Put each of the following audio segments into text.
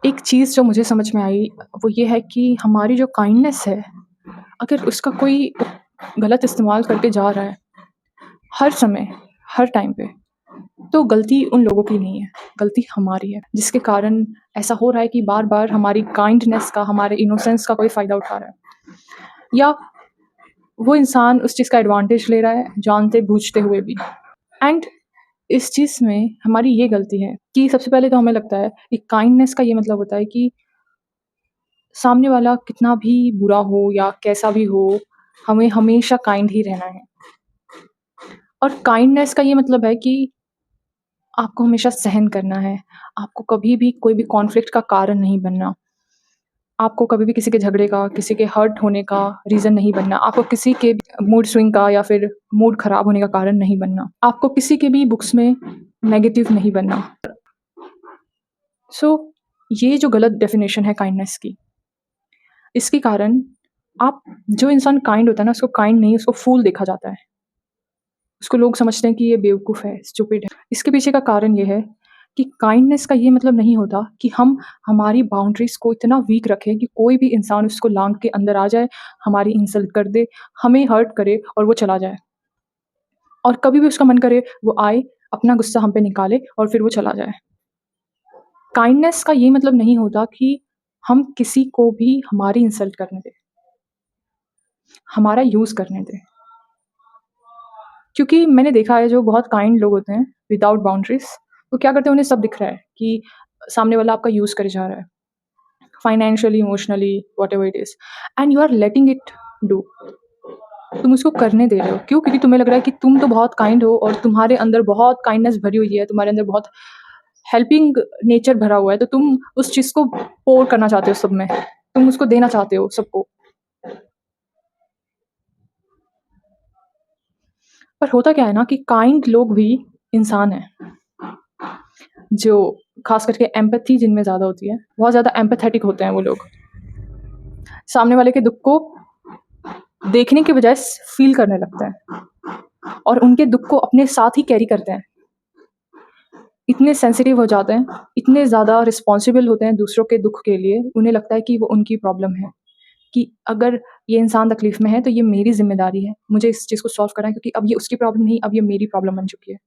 एक चीज़ जो मुझे समझ में आई वो ये है कि हमारी जो काइंडनेस है, अगर उसका कोई गलत इस्तेमाल करके जा रहा है, हर समय, हर टाइम पे, तो गलती उन लोगों की नहीं है, गलती हमारी है। जिसके कारण ऐसा हो रहा है कि बार-बार हमारी काइंडनेस का, हमारे इनोसेंस का कोई फ़ायदा उठा रहा है। या वो इंसान उस चीज़ का एडवांटेज ले रहा है, जानते-बूझते हुए भी। एंड इस चीज़ में हमारी ये गलती है कि सबसे पहले तो हमें लगता है कि काइंडनेस का ये मतलब होता है कि सामने वाला कितना भी बुरा हो या कैसा भी हो, हमें हमेशा काइंड ही रहना है। और काइंडनेस का ये मतलब है कि आपको हमेशा सहन करना है, आपको कभी भी कोई भी कॉन्फ्लिक्ट का कारण नहीं बनना, आपको कभी भी किसी के झगड़े का, किसी के हर्ट होने का रीज़न नहीं बनना, आपको किसी के मूड स्विंग का या फिर मूड खराब होने का कारण नहीं बनना, आपको किसी के भी बुक्स में नेगेटिव नहीं बनना। सो ये जो गलत डेफ़िनेशन है काइंडनेस की, इसके कारण आप जो इंसान काइंड होता है ना, उसको काइंड नहीं, उसको फूल देखा जाता है। उसको लोग समझते हैं कि ये बेवकूफ़ है, स्टूपिड है। इसके पीछे का कारण ये है कि काइंडनेस का ये मतलब नहीं होता कि हम हमारी बाउंड्रीज़ को इतना वीक रखें कि कोई भी इंसान उसको लांघ के अंदर आ जाए, हमारी इंसल्ट कर दे, हमें हर्ट करे और वो चला जाए। और कभी भी उसका मन करे वो आए, अपना गुस्सा हम पे निकाले और फिर वो चला जाए। काइंडनेस का ये मतलब नहीं होता कि हम किसी को भी हमारी इंसल्ट करने दें, हमारा यूज़ करने दें। क्योंकि मैंने देखा है जो बहुत काइंड लोग होते हैं विदाउट बाउंड्रीज़, वो क्या करते हैं उन्हें सब दिख रहा है कि सामने वाला आपका यूज़ करे जा रहा है, financially, emotionally, whatever it is and you are letting it do. तुम उसको करने दे रहे हो। क्यों? क्योंकि तुम्हें लग रहा है कि तुम तो बहुत काइंड हो और तुम्हारे अंदर बहुत काइंडनेस भरी हुई है, तुम्हारे अंदर बहुत हेल्पिंग नेचर भरा हुआ है, तो तुम उस चीज़ को पोर करना चाहते हो सब में, तुम उसको देना चाहते हो सबको। पर होता क्या है ना कि काइंड लोग भी इंसान हैं, जो खास करके एम्पैथी जिनमें ज़्यादा होती है, बहुत ज़्यादा एम्पैथेटिक होते हैं वो लोग। सामने वाले के दुःख को देखने के बजाय फ़ील करने लगते हैं और उनके दुःख को अपने साथ ही कैरी करते हैं। इतने सेंसिटिव हो जाते हैं, इतने ज़्यादा रिस्पॉन्सिबल होते हैं दूसरों के दुःख के लिए, उन्हें लगता है कि वो उनकी प्रॉब्लम है, कि अगर ये इंसान तकलीफ़ में है तो ये मेरी ज़िम्मेदारी है, मुझे इस चीज़ को सॉल्व करना है क्योंकि अब ये उसकी प्रॉब्लम नहीं, अब ये मेरी प्रॉब्लम बन चुकी है।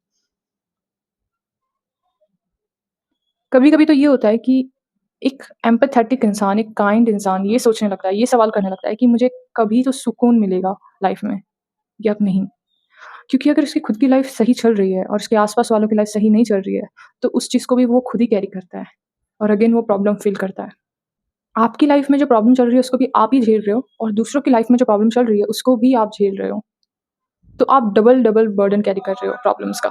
कभी-कभी तो ये होता है कि एक एम्पैथेटिक इंसान, एक काइंड इंसान ये सोचने लगता है, ये सवाल करने लगता है कि मुझे कभी तो सुकून मिलेगा लाइफ़ में या नहीं? क्योंकि अगर उसकी खुद की लाइफ़ सही चल रही है और उसके आस-पास वालों की लाइफ़ सही नहीं चल रही है, तो उस चीज़ को भी वो खुद ही कैरी करता है और अगेन वो प्रॉब्लम फ़ील करता है। आपकी लाइफ़ में जो प्रॉब्लम चल रही है उसको भी आप ही झेल रहे हो और दूसरों की लाइफ़ में जो प्रॉब्लम चल रही है उसको भी आप झेल रहे हो। तो आप डबल-डबल बर्डन कैरी कर रहे हो प्रॉब्लम्स का।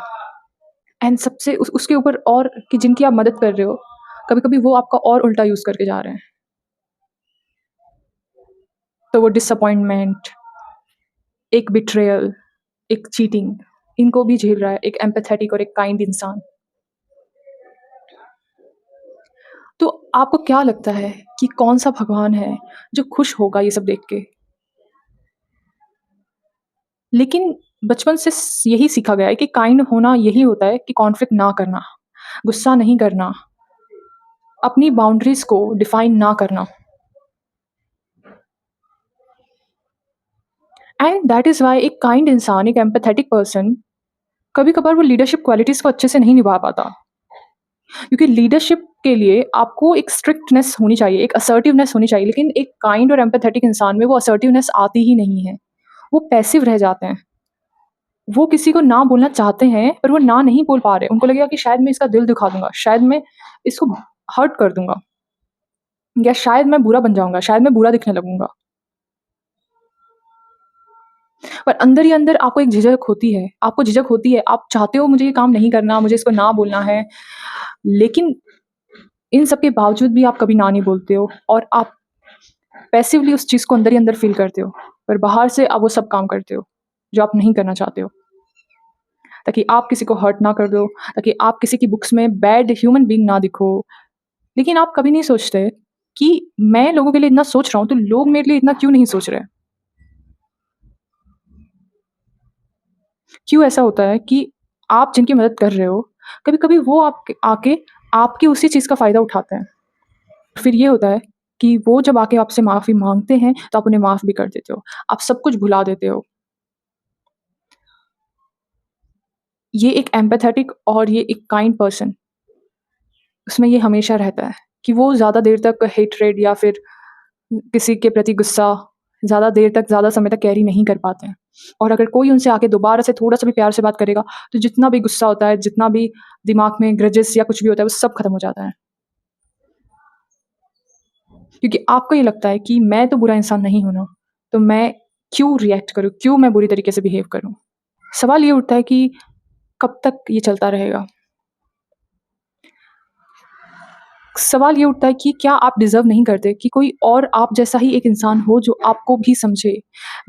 एंड सबसे उसके ऊपर और कि जिनकी आप मदद कर रहे हो, कभी-कभी वो आपका और उल्टा यूज़ करके जा रहे हैं। तो वो डिसअपॉइंटमेंट, एक बिट्रेयल, एक चीटिंग, इनको भी झेल रहा है एक एम्पैथेटिक और एक काइंड इंसान। तो आपको क्या लगता है कि कौन-सा भगवान है जो खुश होगा ये सब देख के? लेकिन बचपन से यही सीखा गया है कि काइंड होना यही होता है कि कॉन्फ्लिक्ट ना करना, गुस्सा नहीं करना, अपनी बाउंड्रीज़ को डिफाइन ना करना। एंड दैट इज़ व्हाई एक काइंड इंसान, एक एम्पैथेटिक पर्सन कभी-कभार वो लीडरशिप क्वालिटीज़ को अच्छे से नहीं निभा पाता। क्योंकि लीडरशिप के लिए आपको एक स्ट्रिक्टनेस होनी चाहिए, एक असर्टिवनेस होनी चाहिए, लेकिन एक काइंड और एम्पैथेटिक इंसान में वो असर्टिवनेस आती ही नहीं है। वो पैसिव रह जाते हैं। वो किसी को ना बोलना चाहते हैं, पर वो ना नहीं बोल पा रहे। उनको लगेगा कि शायद मैं इसका दिल दुखा दूँगा, शायद मैं इसको हर्ट कर दूँगा या शायद मैं बुरा बन जाऊँगा, शायद मैं बुरा दिखने लगूँगा। पर अंदर ही अंदर आपको एक झिझक होती है, आपको झिझक होती है, आप चाहते हो मुझे ये काम नहीं करना, मुझे इसको ना बोलना है, लेकिन इन सब के बावजूद भी आप कभी ना नहीं बोलते हो और आप पैसिवली उस चीज़ को अंदर ही अंदर फ़ील करते हो, पर बाहर से आप वो सब काम करते हो, जो आप नहीं करना चाहते हो। ताकि आप किसी को हर्ट ना कर दो, ताकि आप किसी की बुक्स में बैड ह्यूमन बीइंग ना दिखो। लेकिन आप कभी नहीं सोचते कि मैं लोगों के लिए इतना सोच रहा हूँ, तो लोग मेरे लिए इतना क्यों नहीं सोच रहे? क्यों ऐसा होता है कि आप जिनकी मदद कर रहे हो, कभी-कभी वो आपके आके आपकी उसी चीज़ का फ़ायदा उठाते हैं। फिर ये होता है कि वो जब आके आपसे माफ़ी माँगते हैं, तो आप उन्हें माफ़ भी कर देते हो। आप सब कुछ भुला देते हो। ये एक एम्पैथेटिक और ये एक काइंड पर्सन, उसमें ये हमेशा रहता है कि वो ज़्यादा देर तक हेट्रेड या फिर किसी के प्रति गुस्सा ज़्यादा देर तक, ज़्यादा समय तक कैरी नहीं कर पाते हैं। और अगर कोई उनसे आके दोबारा से थोड़ा-सा भी प्यार से बात करेगा, तो जितना भी गुस्सा होता है, जितना भी दिमाग में ग्रजेस या कुछ भी होता है, वो सब खत्म हो जाता है। क्योंकि आपको ये लगता है कि मैं तो बुरा इंसान नहीं हूँ ना, तो मैं क्यों रिएक्ट करूँ? क्यों मैं बुरी तरीके से बिहेव करूँ? सवाल ये उठता है कि कब तक ये चलता रहेगा? सवाल ये उठता है कि क्या आप डिज़र्व नहीं करते कि कोई और आप जैसा ही एक इंसान हो जो आपको भी समझे,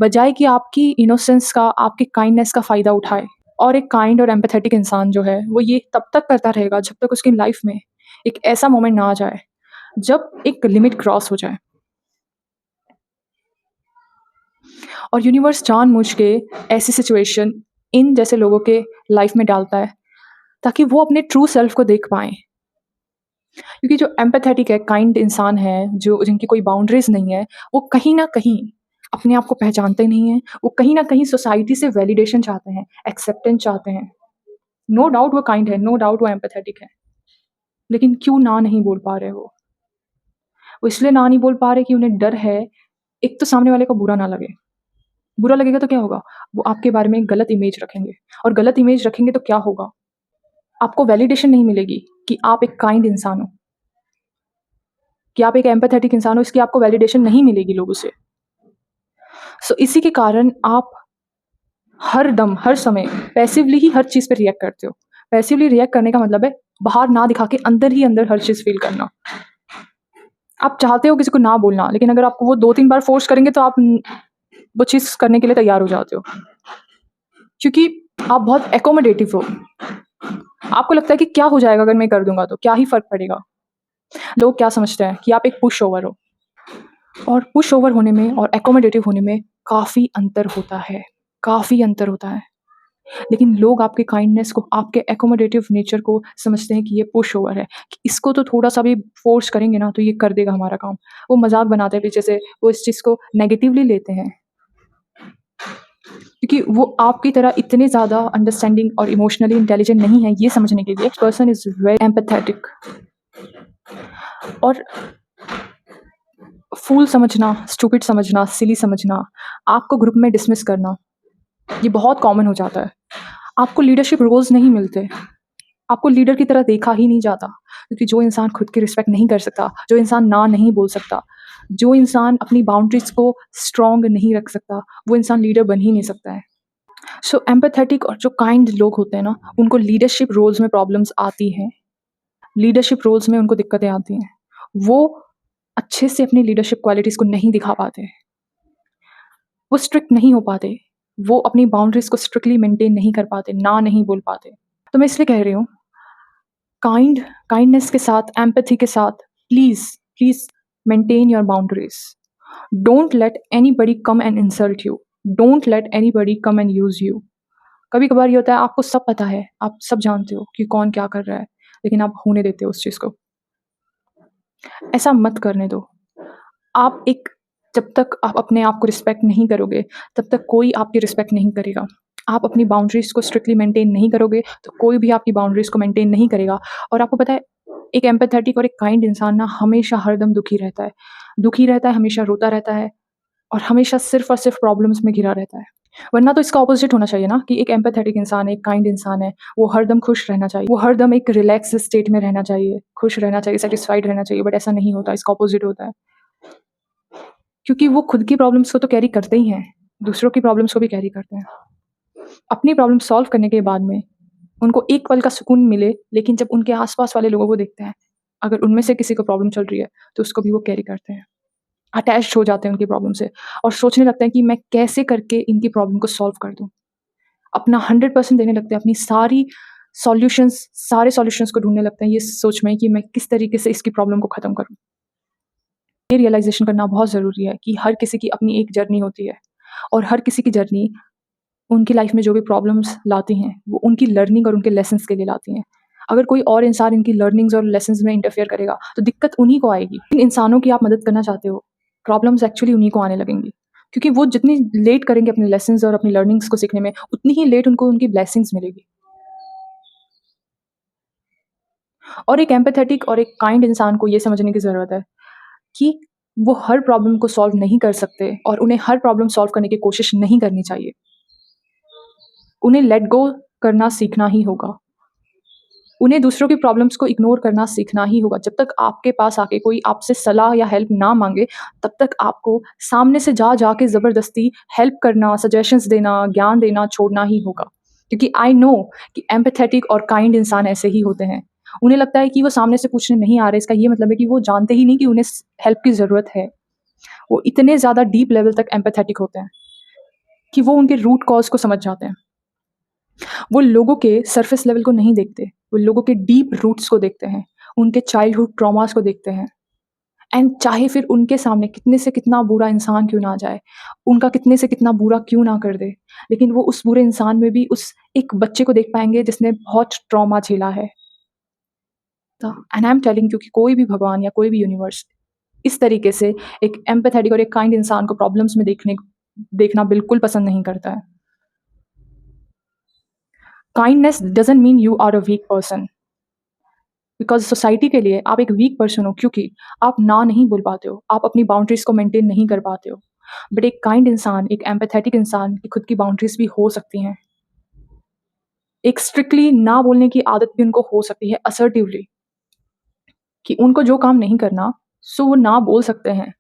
बजाए कि आपकी इनोसेंस का, आपके काइंडनेस का फ़ायदा उठाए। और एक काइंड और एम्पैथेटिक इंसान जो है, वो ये तब तक करता रहेगा जब तक उसकी लाइफ़ में एक ऐसा मोमेंट ना आ जाए, जब एक लिमिट क्रॉस हो जाए। और यूनिवर्स जानबूझ के ऐसी सिचुएशन इन जैसे लोगों के लाइफ़ में डालता है, ताकि वो अपने ट्रू सेल्फ को देख पाएँ। क्योंकि जो एम्पैथेटिक है, काइंड इंसान है, जो जिनकी कोई बाउंड्रीज़ नहीं है, वो कहीं न कहीं अपने आप को पहचानते नहीं हैं। वो कहीं न कहीं सोसाइटी से वैलिडेशन चाहते हैं, एक्सेप्टेंस चाहते हैं। नो डाउट वो काइंड है, नो डाउट वो एम्पैथेटिक है। लेकिन क्यों ना नहीं बोल पा रहे वो? वो इसलिए ना नहीं बोल पा रहे कि उन्हें डर है, एक तो सामने वाले को बुरा ना लगे। बुरा लगेगा तो क्या होगा? वो आपके बारे में गलत इमेज रखेंगे और गलत इमेज रखेंगे तो क्या होगा? आपको वैलिडेशन नहीं मिलेगी कि आप एक काइंड इंसान हो, कि आप एक एम्पैथेटिक इंसान हो, इसकी आपको वैलिडेशन नहीं मिलेगी लोगों से। सो इसी के कारण आप हर दम, हर समय पैसिवली ही हर चीज़ पे रिएक्ट करते हो। पैसिवली रिएक्ट करने का मतलब है बाहर ना दिखा के अंदर ही अंदर हर चीज़ फ़ील करना। आप चाहते हो किसी को ना बोलना, लेकिन अगर आपको वो 2-3 बार फ़ोर्स करेंगे तो आप वो चीज़ करने के लिए तैयार हो जाते हो। क्योंकि आप बहुत एक्कोमोडेटिव हो। आपको लगता है कि क्या हो जाएगा अगर मैं कर दूँगा तो, क्या ही फ़र्क पड़ेगा? लोग क्या समझते हैं कि आप एक पुशओवर हो। और पुशओवर होने में और एक्कोमोडेटिव होने में काफ़ी अंतर होता है, काफ़ी अंतर होता है। लेकिन लोग आपके काइंडनेस को, आपके एक्कोमोडेटिव नेचर को समझते हैं कि ये पुशओवर है, कि इसको तो थोड़ा-सा भी फ़ोर्स करेंगे ना तो ये कर देगा हमारा काम। वो मज़ाक बनाते हैं पीछे से, वो इस चीज़ को नेगेटिवली लेते हैं। क्योंकि वो आपकी तरह इतने ज़्यादा अंडरस्टैंडिंग और इमोशनली इंटेलिजेंट नहीं है ये समझने के लिए पर्सन इज़ वेरी एम्पैथेटिक। और फूल समझना, स्टूपिड समझना, सिली समझना, आपको ग्रुप में डिसमिस करना, ये बहुत कॉमन हो जाता है। आपको लीडरशिप रोल्स नहीं मिलते। आपको लीडर की तरह देखा ही नहीं जाता, क्योंकि जो इंसान खुद की रिस्पेक्ट नहीं कर सकता, जो इंसान ना नहीं बोल सकता, जो इंसान अपनी बाउंड्रीज़ को स्ट्रॉन्ग नहीं रख सकता, वो इंसान लीडर बन ही नहीं सकता है। सो एम्पैथेटिक और जो काइंड लोग होते हैं ना, उनको लीडरशिप रोल्स में प्रॉब्लम्स आती हैं। लीडरशिप रोल्स में उनको दिक्कतें आती हैं। वो अच्छे से अपनी लीडरशिप क्वालिटीज़ को नहीं दिखा पाते। वो स्ट्रिक्ट नहीं हो पाते। वो अपनी बाउंड्रीज़ को स्ट्रिक्टली मेंटेन नहीं कर पाते, ना नहीं बोल पाते। तो मैं इसलिए कह रही हूँ, काइंडनेस के साथ, एम्पैथी के साथ please, please maintain your boundaries. Don't let anybody come and insult you. Don't let anybody come and use you. कभी-कभार ये होता है, आपको सब पता है, आप सब जानते हो कि कौन क्या कर रहा है, लेकिन आप होने देते हो उस चीज़ को। ऐसा मत करने दो। आप एक जब तक आप अपने आप को रिस्पेक्ट नहीं करोगे, तब तक कोई आपकी रिस्पेक्ट नहीं करेगा। आप अपनी बाउंड्रीज़ को स्ट्रिक्टली मेंटेन नहीं करोगे, तो कोई भी आपकी बाउंड्रीज़ को मेंटेन नहीं करेगा। और आपको पता है, एक एम्पैथेटिक और एक काइंड इंसान ना हमेशा हरदम दुखी रहता है। दुखी रहता है, हमेशा रोता रहता है और हमेशा सिर्फ़ और सिर्फ़ प्रॉब्लम्स में घिरा रहता है। वरना तो इसका ऑपोज़िट होना चाहिए ना, कि एक एम्पैथेटिक इंसान है, एक काइंड इंसान है, वो हरदम खुश रहना चाहिए। वो हरदम एक रिलैक्स स्टेट में रहना चाहिए, खुश रहना चाहिए, सैटिस्फाइड रहना चाहिए, बट ऐसा नहीं होता, इसका ऑपोज़िट होता है। क्योंकि वो खुद की प्रॉब्लम्स को तो कैरी करते ही हैं, दूसरों की प्रॉब्लम्स को भी कैरी करते हैं। अपनी प्रॉब्लम सॉल्व करने के बाद में उनको एक पल का सुकून मिले, लेकिन जब उनके आस-पास वाले लोगों को देखते हैं, अगर उनमें से किसी को प्रॉब्लम चल रही है, तो उसको भी वो कैरी करते हैं। अटैच्ड हो जाते हैं उनकी प्रॉब्लम से और सोचने लगते हैं कि मैं कैसे करके इनकी प्रॉब्लम को सॉल्व कर दूँ। अपना 100% देने लगते हैं, अपनी सारे सॉल्यूशंस को ढूँढने लगते हैं ये सोच में कि मैं किस तरीके से इसकी प्रॉब्लम को ख़त्म करूँ। ये रियलाइज़ेशन करना बहुत ज़रूरी है कि हर किसी की अपनी एक जर्नी होती है और हर किसी की जर्नी उनकी लाइफ़ में जो भी प्रॉब्लम्स लाती हैं, वो उनकी लर्निंग और उनके लेसन्स के लिए लाती हैं। अगर कोई और इंसान इनकी लर्निंग्स और लेसन्स में इंटरफेयर करेगा, तो दिक्कत उन्हीं को आएगी। इन इंसानों की आप मदद करना चाहते हो, प्रॉब्लम्स एक्चुअली उन्हीं को आने लगेंगी। क्योंकि वो जितनी लेट करेंगे अपने लेसन्स और अपनी लर्निंग्स को सीखने में, उतनी ही लेट उनको उनकी ब्लेसिंग्स मिलेगी। और एक एम्पैथेटिक और एक काइंड इंसान को ये समझने की ज़रूरत है कि वो हर प्रॉब्लम को सॉल्व नहीं कर सकते और उन्हें हर प्रॉब्लम सॉल्व करने की कोशिश नहीं करनी चाहिए। उन्हें लेट गो करना सीखना ही होगा। उन्हें दूसरों की प्रॉब्लम्स को इग्नोर करना सीखना ही होगा। जब तक आपके पास आके कोई आपसे सलाह या हेल्प ना माँगे, तब तक आपको सामने से जा के ज़बरदस्ती हेल्प करना, सजेशंस देना, ज्ञान देना छोड़ना ही होगा। क्योंकि आई नो कि एम्पैथेटिक और काइंड इंसान ऐसे ही होते हैं। उन्हें लगता है कि वो सामने से पूछने नहीं आ रहे, इसका ये मतलब है कि वो जानते ही नहीं कि उन्हें हेल्प की ज़रूरत है। वो इतने ज़्यादा डीप लेवल तक एम्पैथेटिक होते हैं कि वो उनके रूट कॉज़ को समझ जाते हैं। वो लोगों के सरफेस लेवल को नहीं देखते, वो लोगों के डीप रूट्स को देखते हैं, उनके चाइल्डहुड ट्रॉमास को देखते हैं। एंड चाहे फिर उनके सामने कितने से कितना बुरा इंसान क्यों ना आ जाए, उनका कितने से कितना बुरा क्यों ना कर दे, लेकिन वो उस बुरे इंसान में भी उस एक बच्चे को देख पाएँगे जिसने बहुत ट्रॉमा झेला है। And I am telling you कि कोई भी भगवान या कोई भी यूनिवर्स इस तरीके से एक एम्पैथेटिक और एक काइंड इंसान को प्रॉब्लम्स में देखना बिल्कुल पसंद नहीं करता है। Kindness doesn't mean you are a weak person. Because society के लिए आप एक वीक पर्सन हो क्योंकि आप ना नहीं बोल पाते हो, आप अपनी बाउंड्रीज़ को मेंटेन नहीं कर पाते हो। बट एक काइंड इंसान, एक एम्पैथेटिक इंसान की खुद की बाउंड्रीज़ भी हो सकती हैं। एक स्ट्रिक्टली ना बोलने की आदत भी उनको हो सकती है असर्टिवली, कि उनको जो काम नहीं करना, सो वो ना बोल सकते हैं।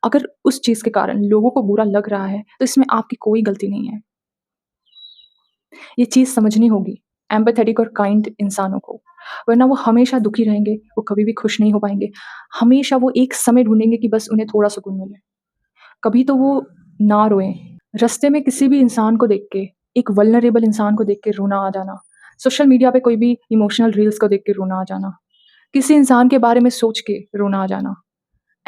अगर उस चीज़ के कारण लोगों को बुरा लग रहा है, तो इसमें आपकी कोई गलती नहीं है। ये चीज़ समझनी होगी एम्पैथेटिक और काइंड इंसानों को, वरना वो हमेशा दुखी रहेंगे, वो कभी भी खुश नहीं हो पाएँगे। हमेशा वो एक समय ढूँढेंगे कि बस उन्हें थोड़ा सुकून मिले। कभी तो वो ना रोएँ। रास्ते में किसी भी इंसान को देख के, एक वल्नरेबल इंसान को देख के रोना आ जाना, सोशल मीडिया पे कोई भी इमोशनल रील्स को देख के रोना आ जाना, किसी इंसान के बारे में सोच के रोना आ जाना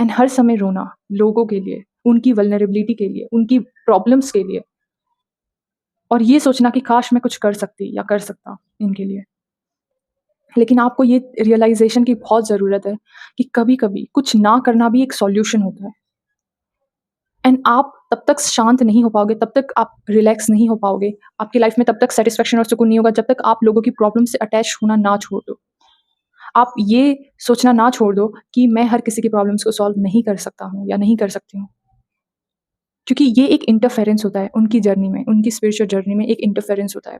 एंड हर समय रोना लोगों के लिए, उनकी वल्नरेबिलिटी के लिए, उनकी प्रॉब्लम्स के लिए और ये सोचना कि काश मैं कुछ कर सकती या कर सकता इनके लिए। लेकिन आपको ये रियलाइज़ेशन की बहुत ज़रूरत है कि कभी-कभी कुछ ना करना भी एक सॉल्यूशन होता है। एंड आप तब तक शांत नहीं हो पाओगे, तब तक आप रिलैक्स नहीं हो पाओगे, आपकी लाइफ़ में तब तक सैटिस्फैक्शन और सुकून नहीं होगा जब तक आप लोगों की प्रॉब्लम से अटैच होना ना छोड़ दो। आप ये सोचना ना छोड़ दो कि मैं हर किसी की प्रॉब्लम्स को सॉल्व नहीं कर सकता हूँ या नहीं कर सकती हूँ। क्योंकि ये एक इंटरफेरेंस होता है उनकी जर्नी में, उनकी स्पिरिचुअल जर्नी में एक इंटरफेरेंस होता है।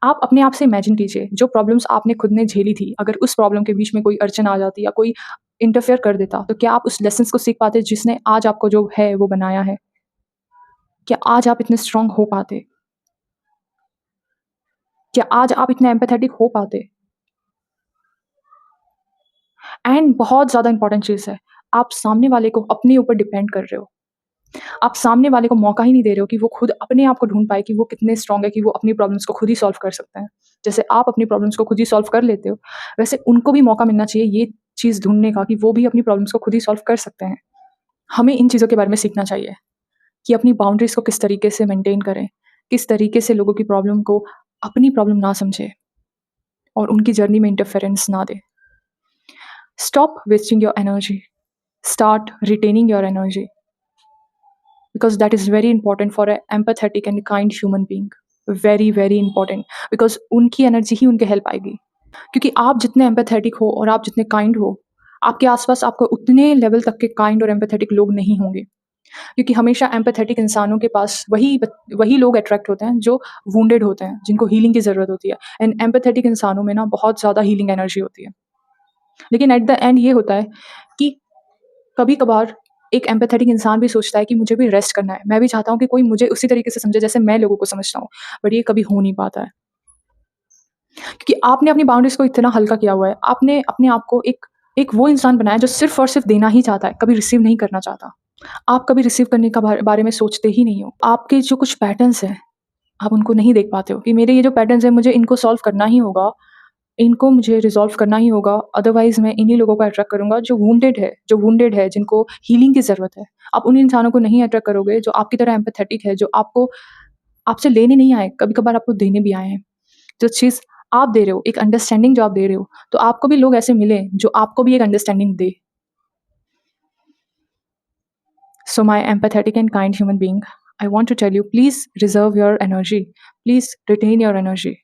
आप अपने आप से इमेजिन कीजिए, जो प्रॉब्लम्स आपने खुद ने झेली थी, अगर उस प्रॉब्लम के बीच में कोई अड़चन आ जाती या कोई इंटरफेयर कर देता, तो क्या आप उस लेसन्स को सीख पाते जिसने आज आपको जो है वो बनाया है? क्या आज आप इतने स्ट्रॉन्ग हो पाते? क्या आज आप इतने एम्पैथेटिक हो पाते? एंड बहुत ज़्यादा इम्पोर्टेंट चीज़ है, आप सामने वाले को अपने ऊपर डिपेंड कर रहे हो। आप सामने वाले को मौका ही नहीं दे रहे हो कि वो खुद अपने आप को ढूँढ पाए कि वो कितने स्ट्रॉन्ग है कि वो अपनी प्रॉब्लम्स को खुद ही सॉल्व कर सकते हैं। जैसे आप अपनी प्रॉब्लम्स को खुद ही सॉल्व कर लेते हो, वैसे उनको भी मौका मिलना चाहिए ये चीज़ ढूँढने का कि वो भी अपनी प्रॉब्लम्स को खुद ही सॉल्व कर सकते हैं। हमें इन चीज़ों के बारे में सीखना चाहिए कि अपनी बाउंड्रीज़ को किस तरीके से मेंटेन करें, किस तरीके से लोगों की प्रॉब्लम को अपनी प्रॉब्लम ना समझें और उनकी जर्नी में इंटरफेरेंस ना दें। Stop wasting your energy, start retaining your energy because that is very important for an empathetic and kind human being. Very important because उनकी एनर्जी ही उनके हेल्प आएगी। क्योंकि आप जितने एम्पैथेटिक हो और आप जितने काइंड हो, आपके आसपास आपको उतने लेवल तक के काइंड और एम्पैथेटिक लोग नहीं होंगे। क्योंकि हमेशा एम्पैथेटिक इंसानों के पास वही लोग अट्रैक्ट होते हैं जो वुंडेड होते हैं, जिनको हीलिंग की ज़रूरत होती है। एंड एम्पैथेटिक इंसानों में ना बहुत ज़्यादा हीलिंग एनर्जी होती है। लेकिन एट द एंड ये होता है कि कभी-कभार एक एम्पैथेटिक इंसान भी सोचता है कि मुझे भी रेस्ट करना है। मैं भी चाहता हूँ कि कोई मुझे उसी तरीके से समझे जैसे मैं लोगों को समझता हूँ, बट ये कभी हो नहीं पाता है। क्योंकि आपने अपनी बाउंड्रीज़ को इतना हल्का किया हुआ है। आपने अपने आप को एक वो इंसान बनाया जो सिर्फ़ और सिर्फ़ देना ही चाहता है, कभी रिसीव नहीं करना चाहता। आप कभी रिसीव करने का बारे में सोचते ही नहीं हो। आपके जो कुछ पैटर्न्स हैं, आप उनको नहीं देख पाते हो कि मेरे ये जो पैटर्न्स हैं मुझे इनको सॉल्व करना ही होगा, इनको मुझे रिज़ॉल्व करना ही होगा, अदरवाइज़ मैं इन्हीं लोगों को अट्रैक्ट करूँगा जो वुंडेड है, जिनको हीलिंग की ज़रूरत है। आप उन इंसानों को नहीं अट्रैक्ट करोगे जो आपकी तरह एम्पैथेटिक है, जो आपको आपसे लेने नहीं आए, कभी-कभार आपको देने भी आए हैं। जो चीज़ आप दे रहे हो, एक अंडरस्टैंडिंग जो आप दे रहे हो, तो आपको भी लोग ऐसे मिलें जो आपको भी एक understanding they. So my empathetic and kind human being, I want to tell you, please reserve your energy. Please retain your energy.